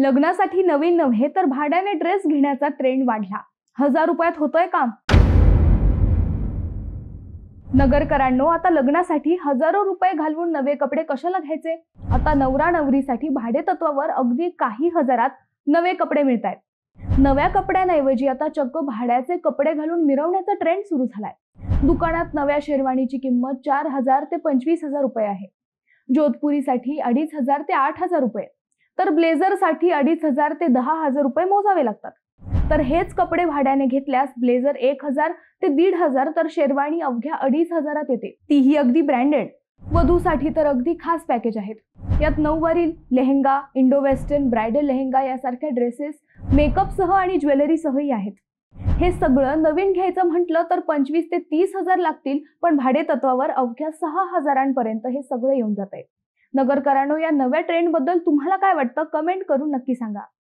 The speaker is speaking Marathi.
लग्नासाठी नवीन नव्हे तर भाड्याने ड्रेस घेण्याचा ट्रेंड वाढला। 1000 रुपयात होतोय काम। नगरकरांनो, आता लग्नासाठी हजारो रुपये घालवून नवे कपडे कशाला घ्यायचे? आता नवरा नवरीसाठी भाडे तत्वावर अगदी काही हजारात नवे कपडे मिळतायत। नव्या कपड्यांऐवजी आता चक्क भाड्याचे कपडे घालून मिरवण्याचा ट्रेंड सुरू झालाय। दुकानात नव्या शेरवानीची किंमत 4000 ते 25000 रुपये आहे। जोधपुरीसाठी 2500 ते 8000 रुपये, तर ब्लेझरसाठी 2500 ते 10000 रुपये मोजावे लागतात। तर हेच कपडे भाड्याने घेतल्यास ब्लेझर 1000 ते 1500, तर शेरवानी अवघ्या 2500 येते, तीही अगदी ब्रँडेड। वधूसाठी तर अगदी खास पॅकेज आहेत। यात nauvari lehenga, Indo western, bridal lehenga यासारख्या ड्रेसेस मेकअप सह आणि ज्वेलरी सहही आहेत। हे सगळं नवीन घ्यायचं म्हटलं तर 25 ते 30,000 लागतील, पण भाडे तत्वावर अवघ्या 6000 पर्यंत हे सगळं येऊन जातंय। नगरकरांनो, या नव्या ट्रेंड बद्दल तुम्हाला काय वाटतं? कमेंट करून नक्की सांगा।